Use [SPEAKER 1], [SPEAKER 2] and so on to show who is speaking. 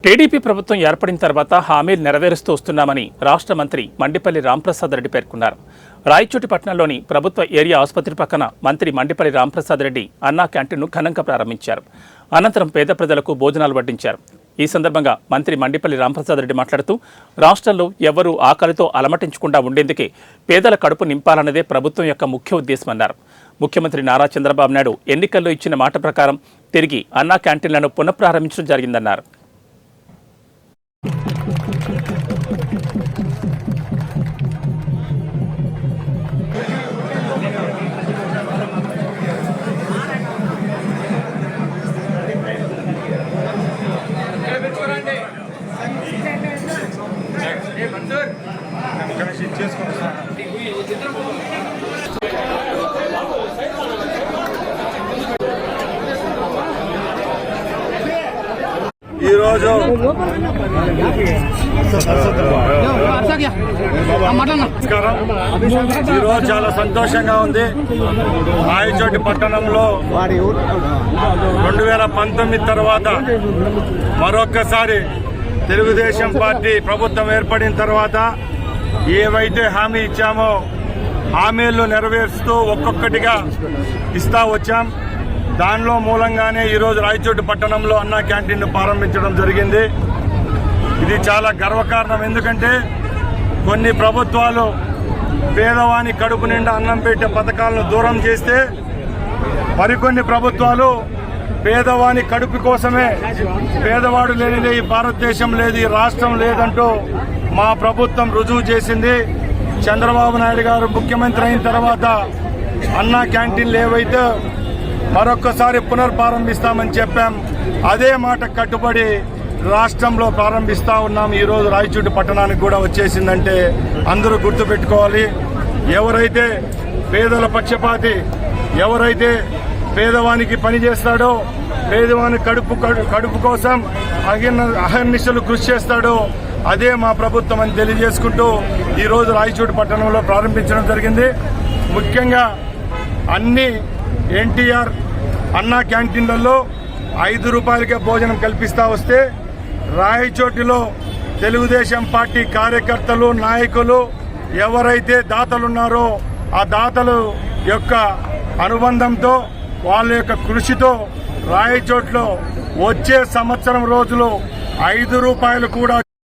[SPEAKER 1] TDP ప్రభుత్వం ఏర్పడిన తర్వాత హామీలు నెరవేరుస్తూ వస్తున్నామని రాష్ట్ర మంత్రి మండిపల్లి రాంప్రసాద్ రెడ్డి పేర్కొన్నారు. రాయచోటి పట్టణంలోని ప్రభుత్వ ఏరియా ఆసుపత్రి పక్కన మంత్రి మండిపల్లి రాంప్రసాద్ రెడ్డి అన్నా క్యాంటీన్ను ఘనంగా ప్రారంభించారు. అనంతరం పేద ప్రజలకు భోజనాలు వడ్డించారు. ఈ సందర్భంగా మంత్రి మండిపల్లి రాంప్రసాద్ రెడ్డి మాట్లాడుతూ రాష్ట్రంలో ఎవరూ ఆకలితో అలమటించకుండా ఉండేందుకే పేదల కడుపు నింపాలన్నదే ప్రభుత్వం యొక్క ముఖ్య ఉద్దేశమన్నారు. ముఖ్యమంత్రి నారా చంద్రబాబు నాయుడు ఎన్నికల్లో ఇచ్చిన మాట ప్రకారం తిరిగి అన్నా క్యాంటీన్లను పునఃప్రారంభించడం జరిగిందన్నారు.
[SPEAKER 2] ఈరోజు చాలా సంతోషంగా ఉంది. రాయచోటి పట్టణంలో 2019 తర్వాత మరొక్కసారి తెలుగుదేశం పార్టీ ప్రభుత్వం ఏర్పడిన తర్వాత ఏవైతే హామీ ఇచ్చామో హామీలను నెరవేరుస్తూ ఒక్కొక్కటిగా ఇస్తా వచ్చాం. దానిలో మూలంగానే ఈరోజు రాయచోటి పట్టణంలో అన్నా క్యాంటీన్ను ప్రారంభించడం జరిగింది. ఇది చాలా గర్వకారణం. ఎందుకంటే కొన్ని ప్రభుత్వాలు పేదవాని కడుపు నిండా అన్నం పెట్టే పథకాలను దూరం చేస్తే మరికొన్ని ప్రభుత్వాలు పేదవాని కడుపు కోసమే పేదవాడు లేనిదే ఈ భారతదేశం లేదు, ఈ రాష్ట్రం లేదంటూ మా ప్రభుత్వం రుజువు చేసింది. చంద్రబాబు నాయుడు గారు ముఖ్యమంత్రి అయిన తర్వాత అన్నా క్యాంటీన్లు ఏవైతే మరొక్కసారి పునర్ప్రారంభిస్తామని చెప్పాం, అదే మాట కట్టుబడి రాష్ట్రంలో ప్రారంభిస్తా ఉన్నాం. ఈరోజు రాయచోటి పట్టణానికి కూడా వచ్చేసిందంటే అందరూ గుర్తుపెట్టుకోవాలి. ఎవరైతే పేదల పక్షపాతి, ఎవరైతే పేదవానికి పని చేస్తాడో, పేదవాని కడుపు కోసం అహర్నిశలు కృషి చేస్తాడో అదే మా ప్రభుత్వం అని తెలియజేసుకుంటూ ఈరోజు రాయచోటి పట్టణంలో ప్రారంభించడం జరిగింది. ముఖ్యంగా అన్ని ఎన్టీఆర్ అన్నా క్యాంటీన్లలో 5 రూపాయలకే భోజనం కల్పిస్తా వస్తే రాయచోటిలో తెలుగుదేశం పార్టీ కార్యకర్తలు, నాయకులు ఎవరైతే దాతలున్నారో ఆ దాతలు యొక్క అనుబంధంతో వాళ్ళ యొక్క కృషితో రాయచోట్లో వచ్చే సంవత్సరం రోజులు 5 రూపాయలు కూడా